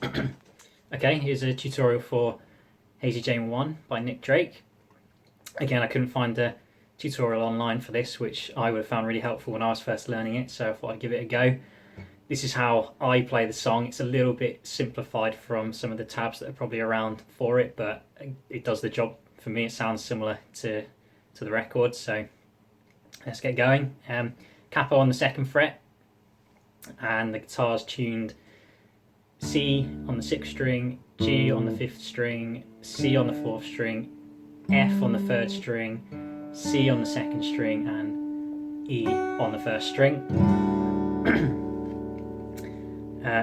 Okay, here's a tutorial for Hazey J1 by Nick Drake. Again, I couldn't find a tutorial online for this, which I would have found really helpful when I was first learning it, so I thought I'd give it a go. This is how I play the song. It's a little bit simplified from some of the tabs that are probably around for it, but it does the job for me. It sounds similar to the record, so let's get going. Capo on the 2nd fret, and the guitar's tuned C on the 6th string, G on the 5th string, C on the 4th string, F on the 3rd string, C on the 2nd string, and E on the 1st string.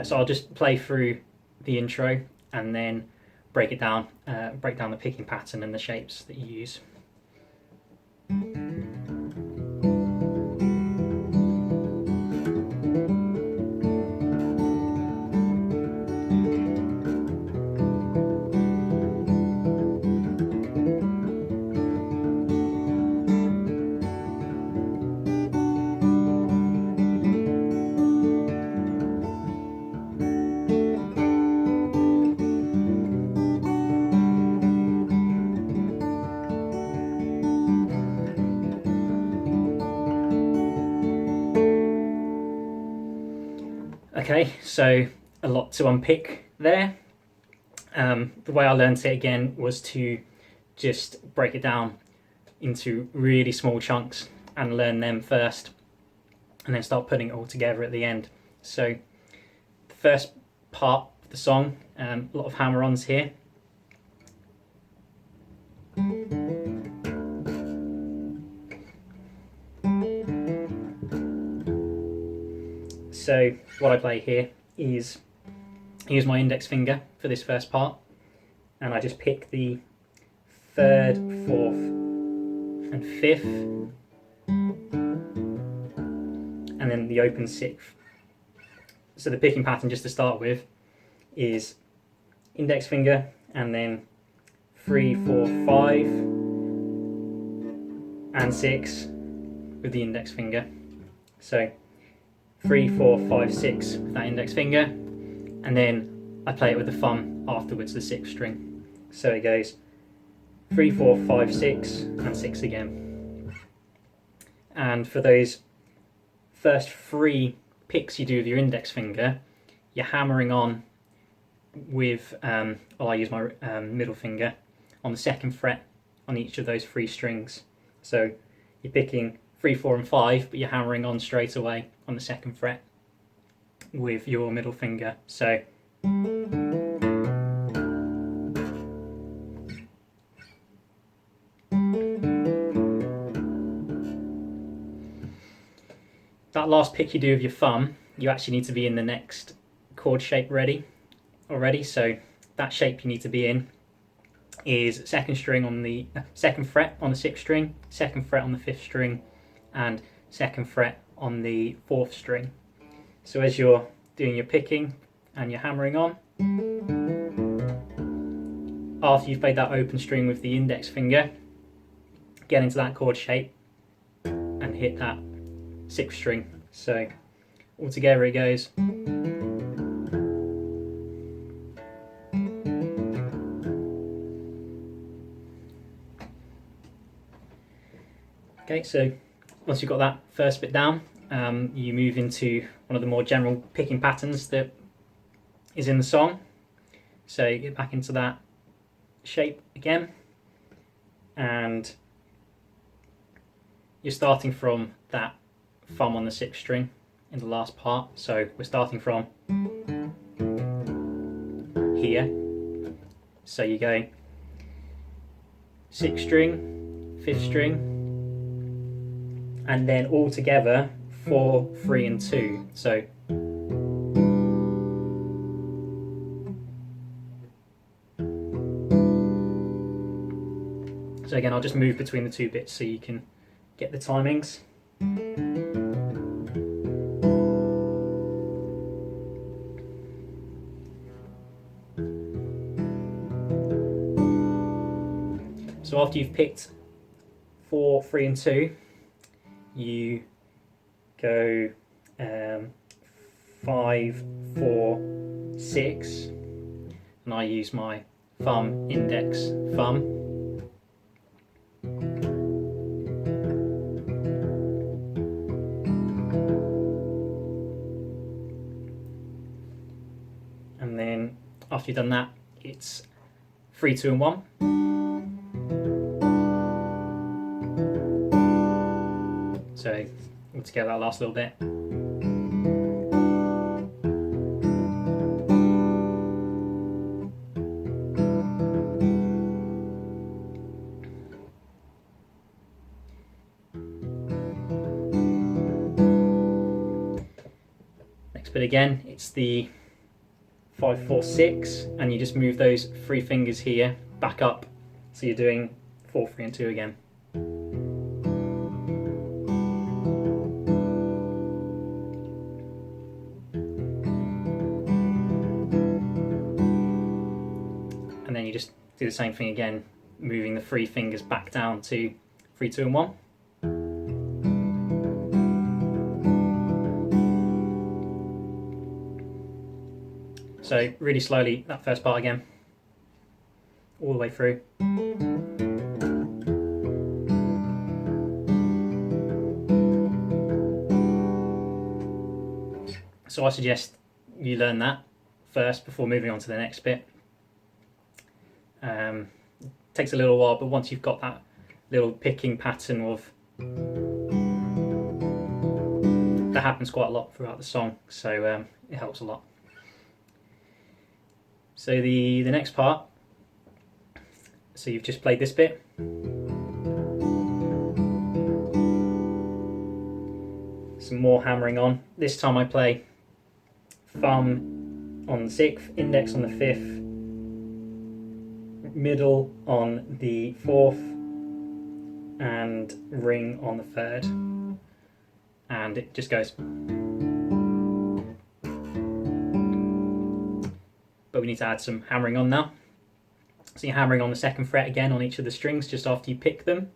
So I'll just play through the intro and then break it down, break down the picking pattern and the shapes that you use. Okay, so a lot to unpick there. The way I learned it again was to just break it down into really small chunks and learn them first, and then start putting it all together at the end. So the first part of the song, a lot of hammer-ons here. So what I play here is I use my index finger for this first part, and I just pick the 3rd, 4th and 5th, and then the open 6th. So the picking pattern, just to start with, is index finger and then 3, 4, 5 and 6 with the index finger. So 3, 4, 5, 6 with that index finger, and then I play it with the thumb afterwards, the 6th string. So it goes 3, 4, 5, 6 and 6 again. And for those first 3 picks you do with your index finger, you're hammering on with, I use my middle finger on the 2nd fret on each of those 3 strings. So you're picking 3, 4 and 5, but you're hammering on straight away on the 2nd fret with your middle finger. So that last pick you do with your thumb, you actually need to be in the next chord shape already. So that shape you need to be in is 2nd string on the 2nd fret on the 6th string, 2nd fret on the 5th string, and 2nd fret on the 4th string. So as you're doing your picking and you're hammering on, after you've played that open string with the index finger, get into that chord shape and hit that 6th string. So all together it goes. Okay, so once you've got that first bit down, you move into one of the more general picking patterns that is in the song. So you get back into that shape again, and you're starting from that thumb on the 6th string in the last part. So we're starting from here. So you go 6th string, 5th string, and then all together 4, 3 and 2. So again, I'll just move between the 2 bits so you can get the timings. So after you've picked 4, 3 and 2, you go 5, 4, 6, and I use my thumb, index, thumb. And then after you've done that, it's 3, 2 and 1. So we'll together that last little bit. Next bit again, it's the 5, 4, 6, and you just move those 3 fingers here back up, so you're doing 4, 3 and 2 again. And then you just do the same thing again, moving the 3 fingers back down to 3, 2 and 1. So really slowly, that first part again, all the way through. So I suggest you learn that first before moving on to the next bit. Takes a little while, but once you've got that little picking pattern of, that happens quite a lot throughout the song, so it helps a lot. So the next part, so you've just played this bit. Some more hammering on. This time I play thumb on the 6th, index on the 5th, middle on the 4th, and ring on the 3rd. And it just goes. But we need to add some hammering on now. So you're hammering on the 2nd fret again on each of the strings just after you pick them.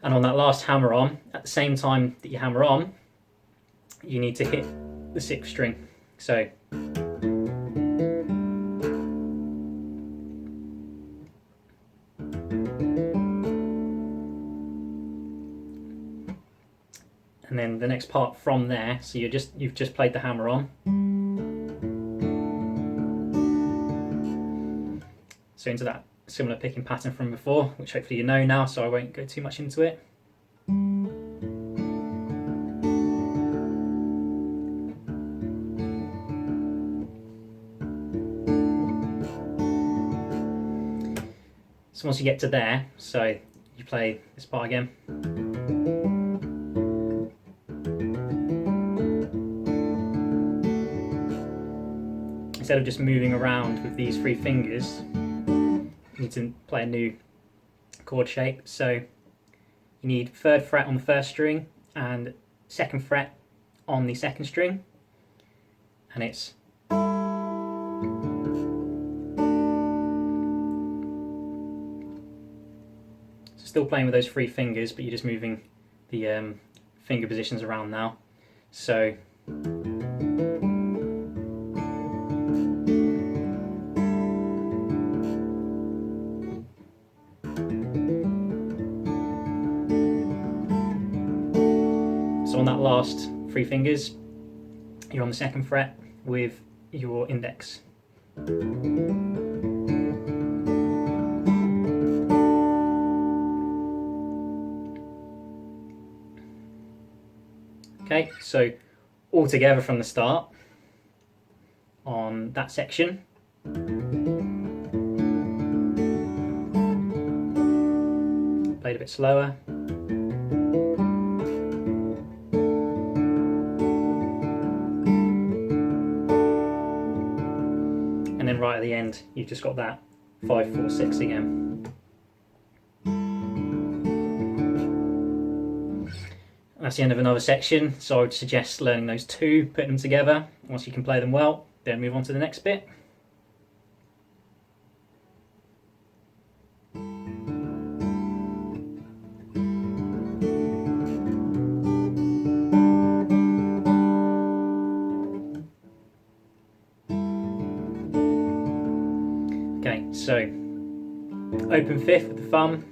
And on that last hammer on, at the same time that you hammer on, you need to hit the 6th string. So and then the next part from there, so you've just played the hammer on. So into that similar picking pattern from before, which hopefully you know now, so I won't go too much into it. So once you get to there, so you play this part again. Instead of just moving around with these 3 fingers, you need to play a new chord shape. So you need 3rd fret on the 1st string and 2nd fret on the 2nd string, and it's so still playing with those 3 fingers, but you're just moving the finger positions around now. So on that last 3 fingers, you're on the 2nd fret with your index. Okay, so all together from the start on that section. Played a bit slower. And then right at the end, you've just got that 5, 4, 6 again. That's the end of another section, so I would suggest learning those 2, putting them together. Once you can play them well, then move on to the next bit. so open 5th with the thumb,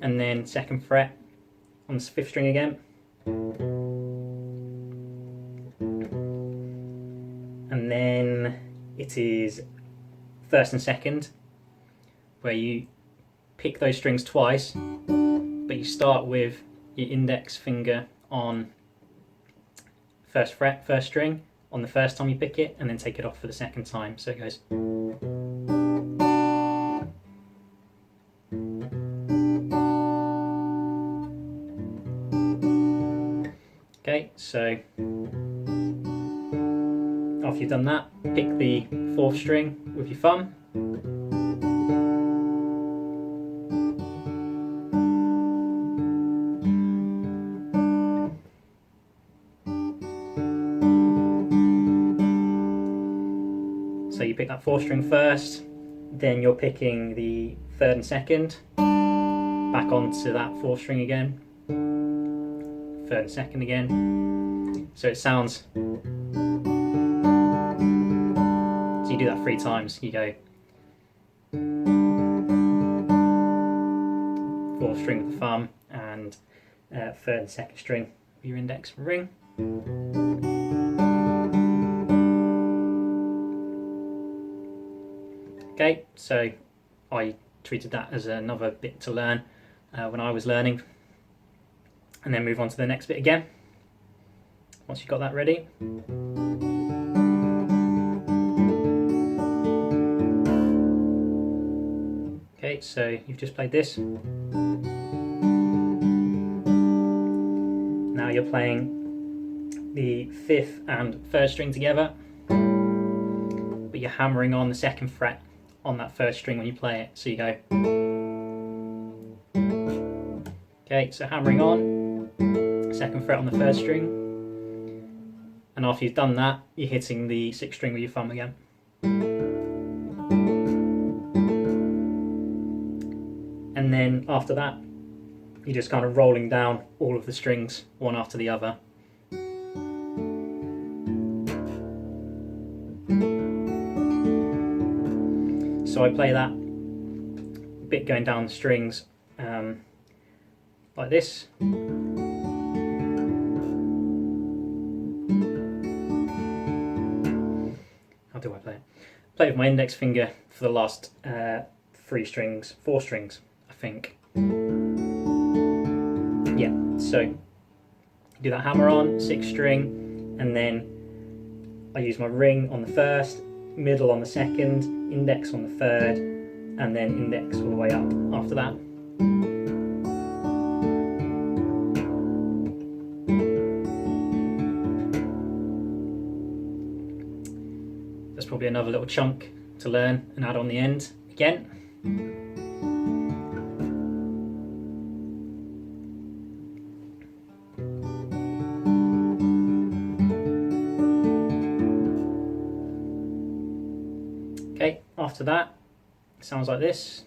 and then 2nd fret on the 5th string again, and then it is 1st and 2nd, where you pick those strings twice, but you start with your index finger on 1st fret, 1st string, on the 1st time you pick it, and then take it off for the 2nd time. So it goes. Okay, so after you've done that, pick the 4th string with your thumb. So you pick that 4th string first, then you're picking the 3rd and 2nd, back onto that 4th string again, 3rd and 2nd again. So it sounds, so you do that 3 times. You go 4th string with the thumb and 3rd and 2nd string with your index ring. Okay, so I treated that as another bit to learn when I was learning, and then move on to the next bit again once you've got that ready. Okay, so you've just played this. Now you're playing the 5th and 3rd string together, but you're hammering on the 2nd fret on that 1st string when you play it. So you go. Okay, so hammering on, 2nd fret on the 3rd string, and after you've done that, you're hitting the 6th string with your thumb again. And then after that, you're just kind of rolling down all of the strings one after the other. So I play that bit going down the strings like this. How do I play it? Play with my index finger for the last 4 strings, I think. Yeah, so do that hammer on, 6th string, and then I use my ring on the 1st, middle on the 2nd, index on the 3rd, and then index all the way up after that. There's probably another little chunk to learn and add on the end again. Okay, after that, it sounds like this.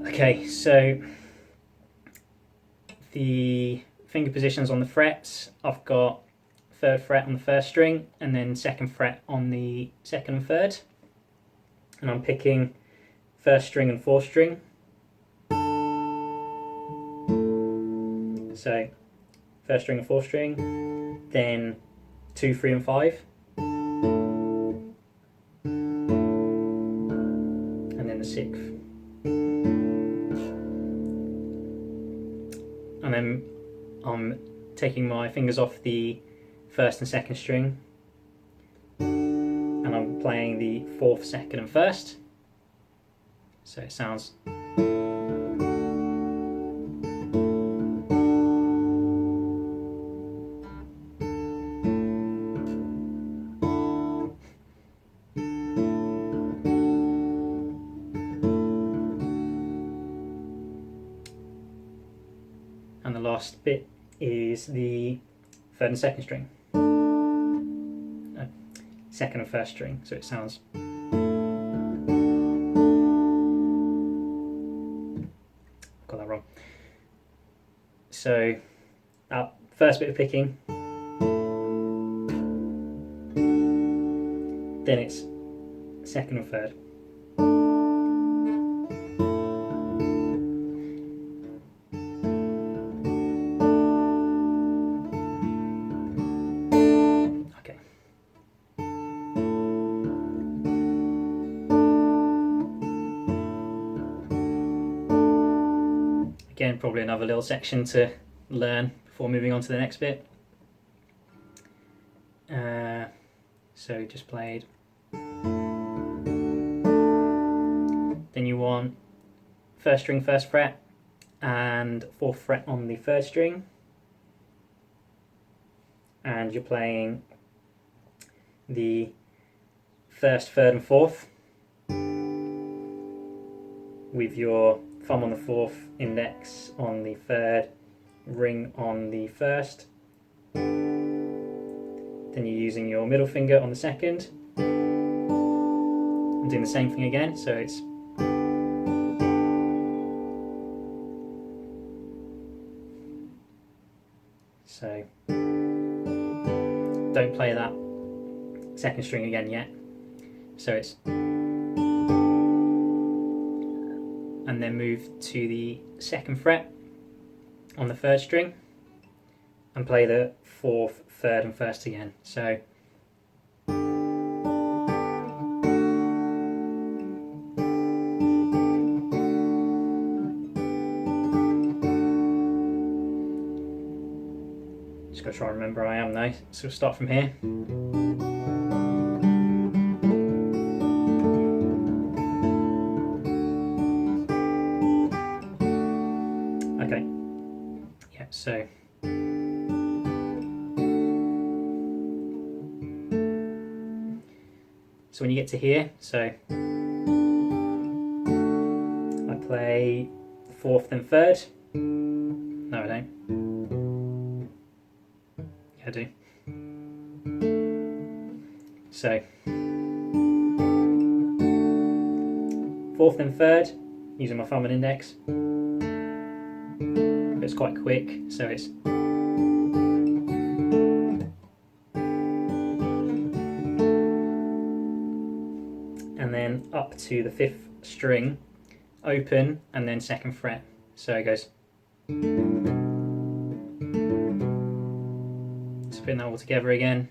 Okay, so the finger positions on the frets, I've got 3rd fret on the 1st string, and then 2nd fret on the 2nd and 3rd, and I'm picking 1st string and 4th string. So 1st string and 4th string, then 2, 3 and 5, and then the 6th. And then I'm taking my fingers off the 1st and 2nd string, and I'm playing the 4th, 2nd and 1st. So it sounds. And the last bit is the 3rd and 2nd string. 6th second and first string, so it sounds. Got that wrong. So that first bit of picking, then it's second and third. Okay. Again, probably another little section to learn before moving on to the next bit. So just played. Then you want first string, first fret, and fourth fret on the third string, and you're playing the first, third, and fourth with your thumb on the fourth, index on the third, ring on the first. Then you're using your middle finger on the second and doing the same thing again, so it's so don't play that second string again yet, so it's, and then move to the second fret on the third string and play the fourth, third and first again. So just got to try and remember I am now, so we'll start from here. Okay, yeah, so when you get to here, so I play fourth then third. No, I don't. Yeah, I do. So fourth then third, using my thumb and index. But it's quite quick, so it's. And then up to the fifth string, open, and then second fret. So it goes. Just putting that all together again.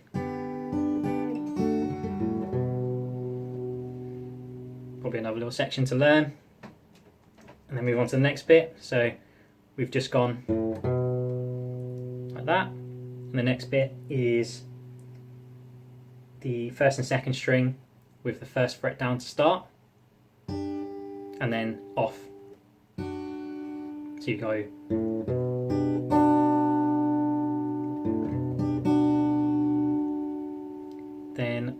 Probably another little section to learn. And then move on to the next bit. So we've just gone like that. And the next bit is the first and second string with the first fret down to start, and then off. So you go. Then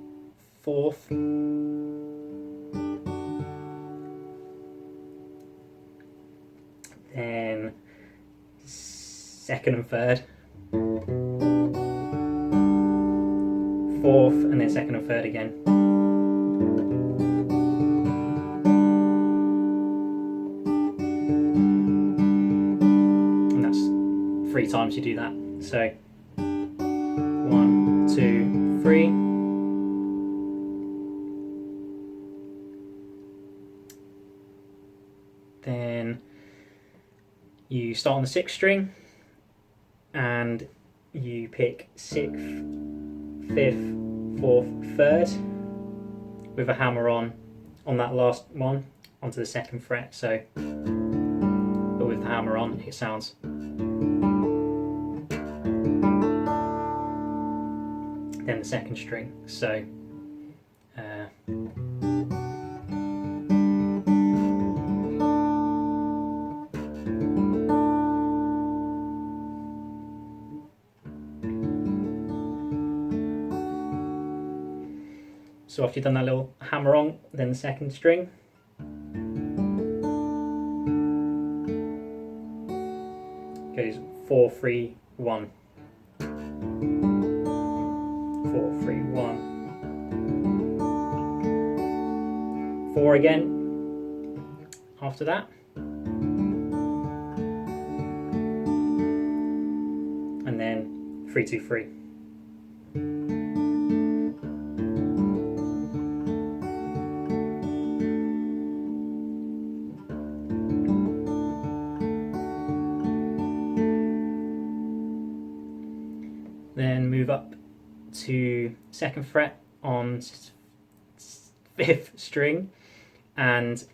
fourth, then second and third, fourth, and then second and third again. And that's 3 times you do that. So 1, 2, 3. Then you start on the 6th string and you pick 6th, 5th, 4th, 3rd with a hammer on that last one onto the 2nd fret. So, but with the hammer on, it sounds. Then the 2nd string. So. So after you've done that little hammer on, then the 2nd string. Goes 4, 3, 1. 4, 3, 1. 4 again after that. And then 3, 2, 3. Then move up to 2nd fret on 5th string and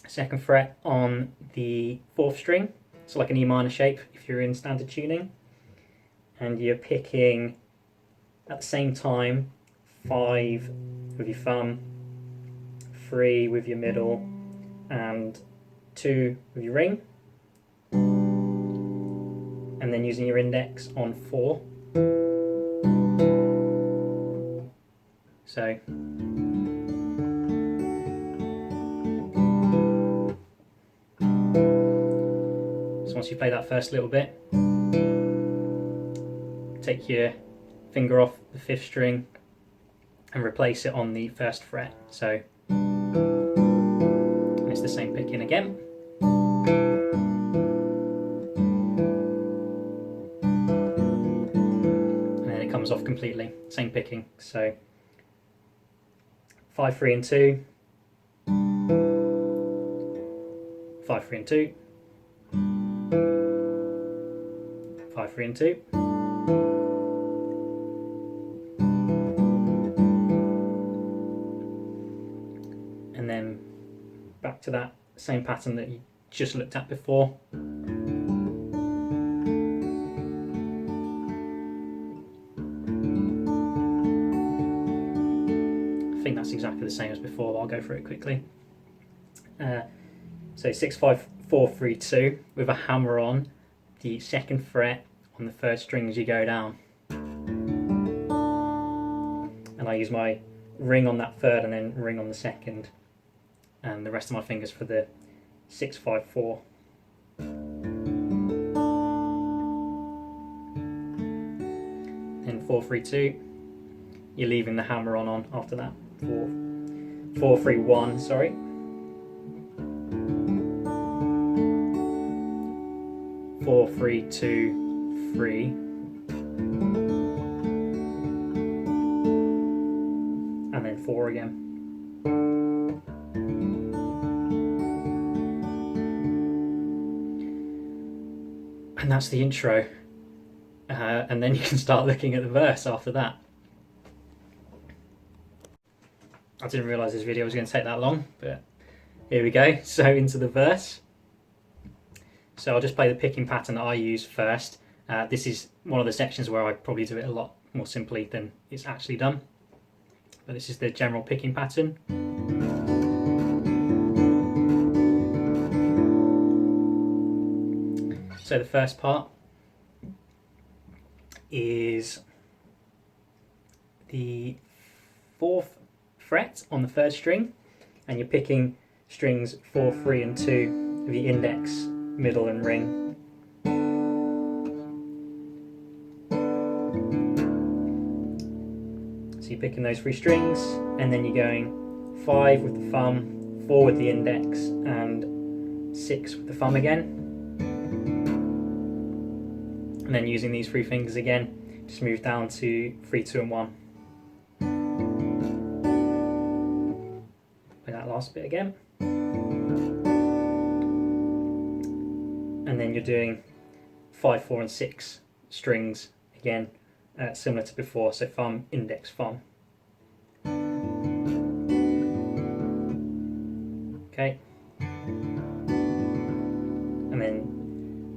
2nd fret on the 4th string, so like an E minor shape if you're in standard tuning, and you're picking at the same time 5 with your thumb, 3 with your middle, and 2 with your ring, and then using your index on 4. So once you play that first little bit, take your finger off the 5th string and replace it on the 1st fret. So and it's the same picking again. And then it comes off completely, same picking. So 5, 3 and 2, 5, 3 and 2, 5, 3 and 2, and then back to that same pattern that you just looked at before. I think that's exactly the same as before, but I'll go through it quickly. So 6, 5, 4, 3, 2 with a hammer on the 2nd fret on the 3rd string as you go down. And I use my ring on that 3rd and then ring on the 2nd, and the rest of my fingers for the 6, 5, 4. Then 4, 3, 2, you're leaving the hammer on after that. 4, 3, 1, sorry. 4, 3, 2, 3. And then 4 again. And that's the intro. And then you can start looking at the verse after that. I didn't realise this video was going to take that long, but here we go. So into the verse. So I'll just play the picking pattern that I use first. This is one of the sections where I probably do it a lot more simply than it's actually done. But this is the general picking pattern. So the first part is the 4th fret on the 3rd string, and you're picking strings 4, 3 and 2 with the index, middle and ring. So you're picking those 3 strings, and then you're going 5 with the thumb, 4 with the index, and 6 with the thumb again. And then using these 3 fingers again, just move down to 3, 2 and 1. Play that last bit again. And then you're doing 5, 4 and 6 strings again, similar to before, so thumb, index, thumb. Okay. And then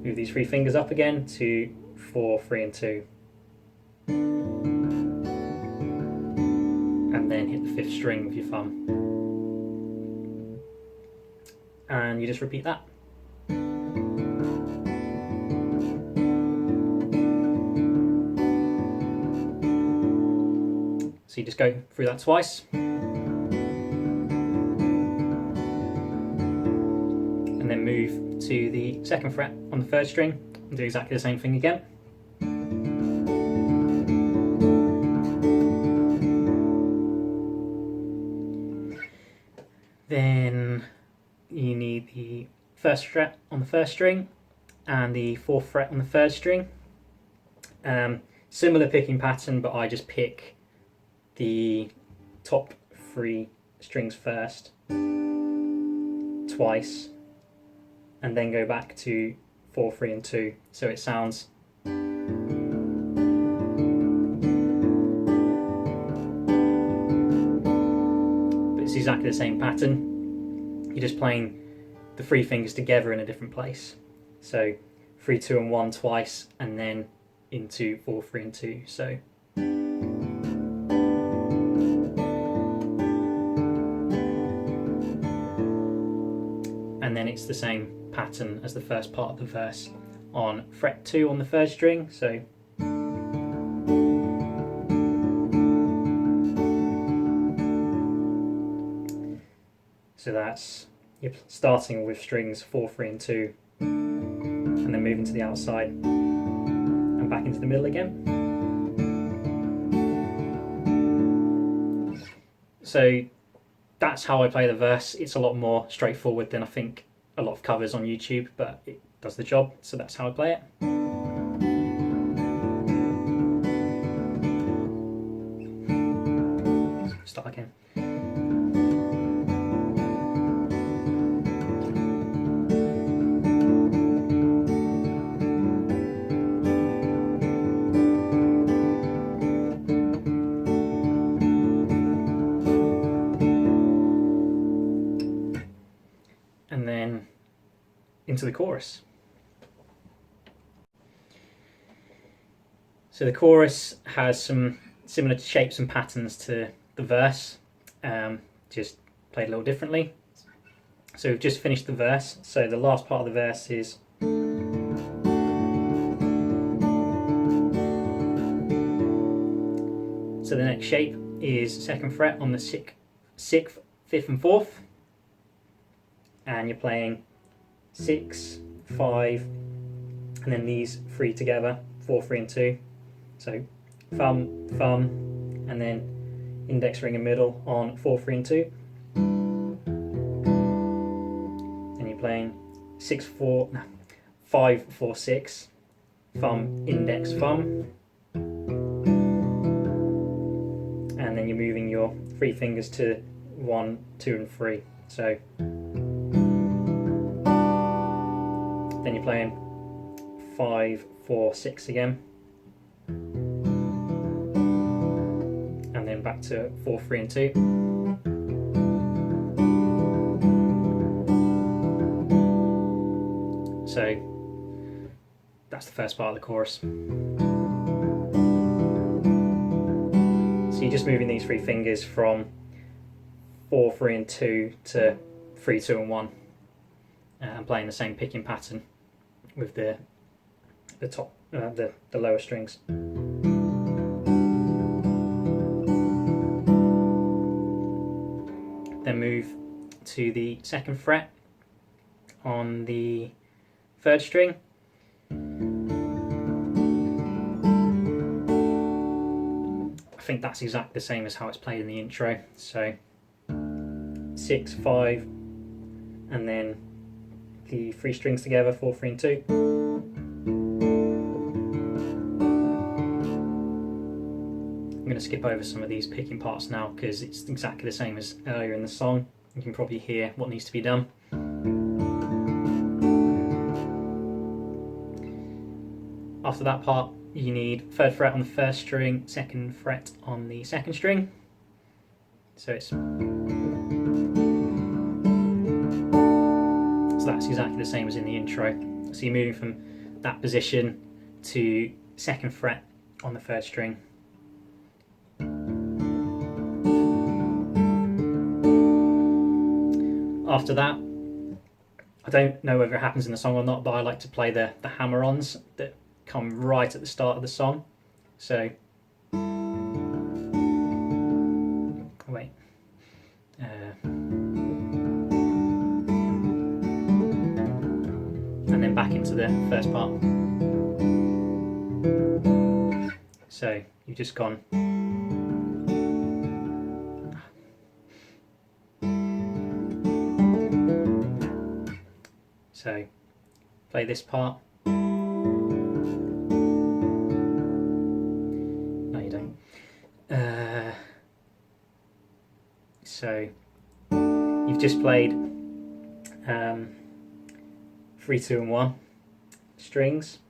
move these 3 fingers up again to 4, 3 and 2. And then hit the 5th string with your thumb. And you just repeat that. So you just go through that twice. And then move to the 2nd fret on the 3rd string and do exactly the same thing again. Then you need the first fret on the first string and the fourth fret on the third string. Similar picking pattern, but I just pick the top 3 strings first twice and then go back to 4, 3 and 2, so it sounds but it's exactly the same pattern. You're just playing the 3 fingers together in a different place, so 3, 2 and 1 twice and then into 4, 3 and 2. So and then it's the same pattern as the first part of the verse on fret 2 on the third string. So that's, you're starting with strings 4, 3 and 2 and then moving to the outside and back into the middle again. So that's how I play the verse. It's a lot more straightforward than I think a lot of covers on YouTube, but it does the job, so that's how I play it. Start again. And then into the chorus. So the chorus has some similar shapes and patterns to the verse, just played a little differently. So we've just finished the verse, so the last part of the verse is so the next shape is 2nd fret on the 6th, 5th and 4th, and you're playing 6, 5, and then these 3 together, 4, 3 and 2. So thumb, thumb, and then index ring and middle on 4, 3 and 2. And you're playing 5, 4, 6, thumb, index, thumb. And then you're moving your 3 fingers to 1, 2 and 3. So then you're playing 5, 4, 6 again, and then back to 4, 3 and 2. So that's the first part of the chorus. So you're just moving these 3 fingers from 4, 3 and 2 to 3, 2 and 1, and playing the same picking pattern with the top, the lower strings. Then move to the 2nd fret on the 3rd string. I think that's exactly the same as how it's played in the intro. So 6, 5, and then the 3 strings together, 4, 3 and 2. I'm going to skip over some of these picking parts now because it's exactly the same as earlier in the song. You can probably hear what needs to be done. After that part, you need 3rd fret on the 1st string, 2nd fret on the 2nd string. So that's exactly the same as in the intro. So you're moving from that position to 2nd fret on the 3rd string. After that, I don't know whether it happens in the song or not, but I like to play the hammer-ons that come right at the start of the song. So, wait. And then back into the first part. So, you've just gone. So play this part. No, you don't. So you've just played 3, 2 and 1 strings,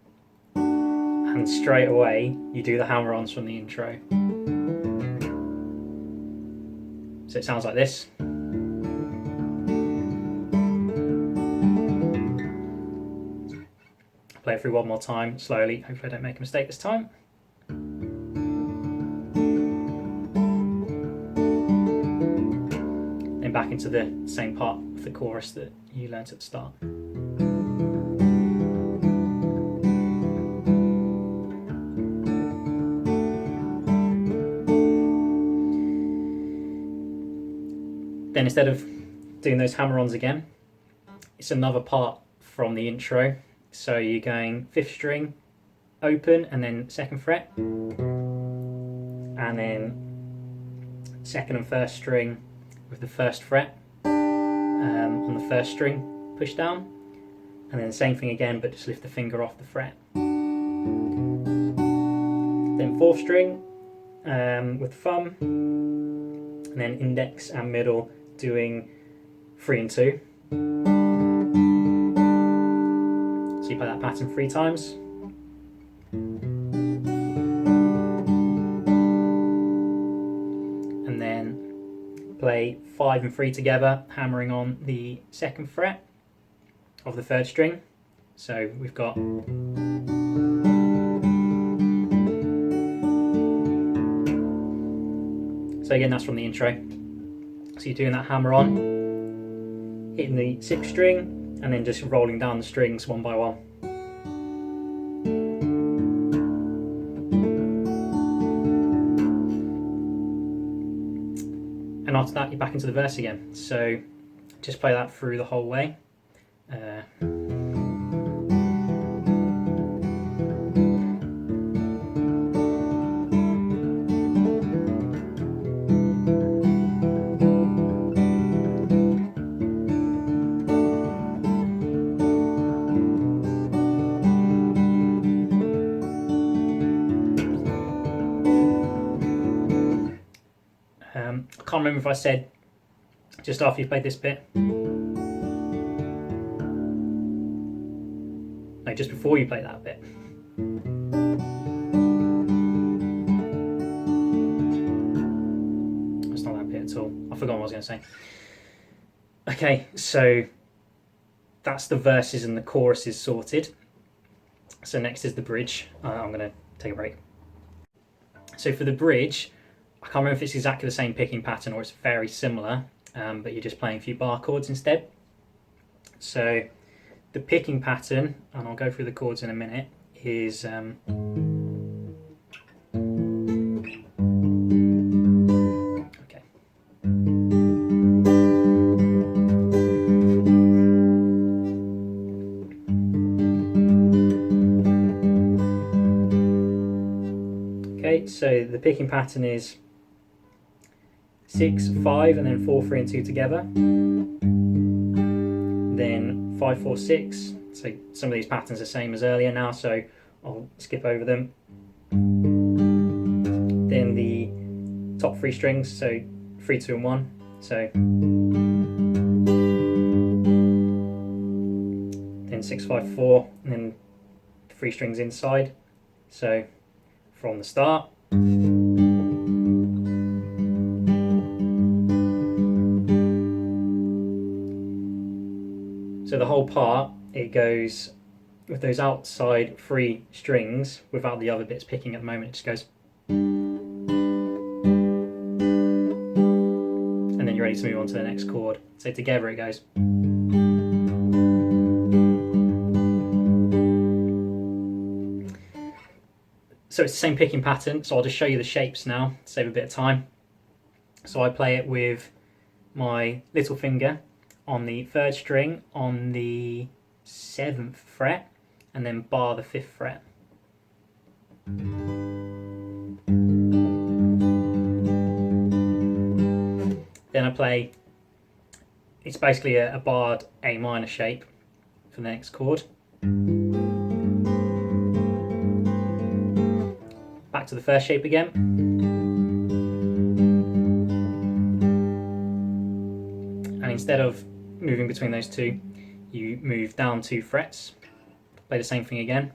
and straight away you do the hammer-ons from the intro. So it sounds like this. Play it through one more time slowly. Hopefully I don't make a mistake this time. Then back into the same part of the chorus that you learnt at the start. Then instead of doing those hammer-ons again, it's another part from the intro. So you're going 5th string, open, and then 2nd fret, and then 2nd and 1st string with the 1st fret on the 1st string, push down, and then the same thing again, but just lift the finger off the fret. Then 4th string with thumb, and then index and middle doing 3 and 2. So you play that pattern 3 times. And then play 5 and 3 together, hammering on the 2nd fret of the 3rd string. So we've got so again, that's from the intro. So you're doing that hammer on, hitting the 6th string, and then just rolling down the strings one by one. And after that, you're back into the verse again. So just play that through the whole way. I can't remember if I said just after you played this bit. No, just before you play that bit. It's not that bit at all. I forgot what I was going to say. Okay, so that's the verses and the choruses sorted. So next is the bridge. I'm going to take a break. So for the bridge, I can't remember if it's exactly the same picking pattern or it's very similar, but you're just playing a few bar chords instead. So the picking pattern, and I'll go through the chords in a minute, is okay. Okay, so the picking pattern is 6, 5, and then 4, 3 and 2 together. Then 5, 4, 6. So some of these patterns are the same as earlier now, so I'll skip over them. Then the top 3 strings, so 3, 2 and 1. So then 6, 5, 4, and then 3 strings inside. So from the start. So the whole part, it goes with those outside 3 strings without the other bits picking at the moment. It just goes, and then you're ready to move on to the next chord. So together it goes. So it's the same picking pattern, so I'll just show you the shapes now, save a bit of time. So I play it with my little finger on the 3rd string on the 7th fret, and then bar the 5th fret. Then I play, it's basically a barred A minor shape, for the next chord. Back to the first shape again. And instead of moving between those two, you move down 2 frets. Play the same thing again.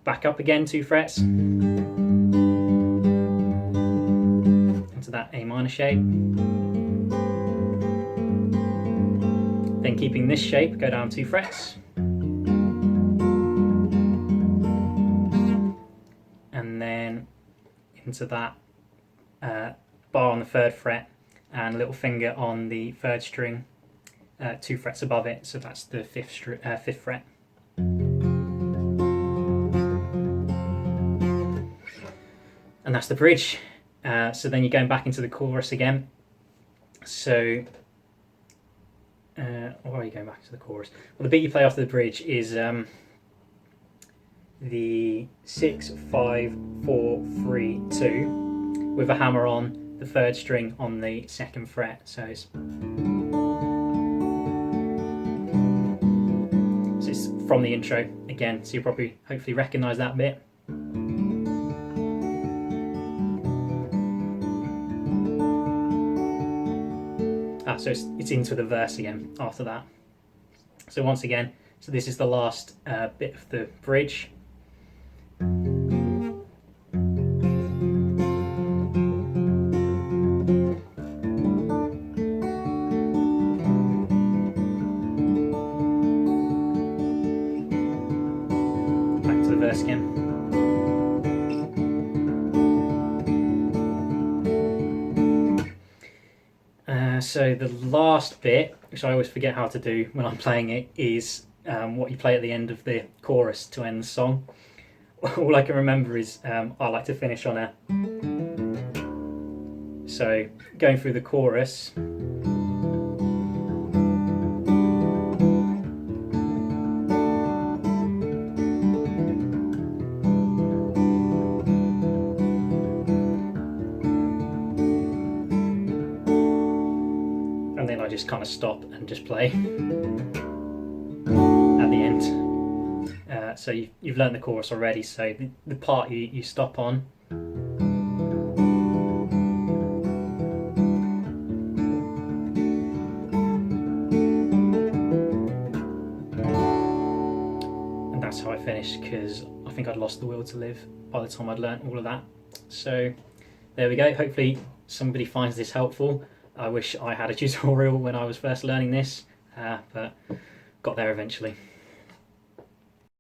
Back up again 2 frets. Into that A minor shape. Then keeping this shape, go down 2 frets. And then into that bar on the 3rd fret and little finger on the 3rd string, 2 frets above it, so that's the 5th fret. And that's the bridge. So then you're going back into the chorus again. So, or are you going back to the chorus? Well, the beat you play after the bridge is the 6, 5, 4, 3, 2 with a hammer on the 3rd string on the 2nd fret. So it's from the intro again, so you'll probably hopefully recognise that bit. So it's into the verse again after that. So once again, so this is the last bit of the bridge. Back to the verse again. So the last bit, which I always forget how to do when I'm playing it, is what you play at the end of the chorus to end the song. All I can remember is I like to finish on a... So going through the chorus... And then I just kind of stop and just play at the end. So you've learned the chorus already, so the part you stop on. And that's how I finished, because I think I'd lost the will to live by the time I'd learnt all of that. So there we go. Hopefully somebody finds this helpful. I wish I had a tutorial when I was first learning this, but got there eventually.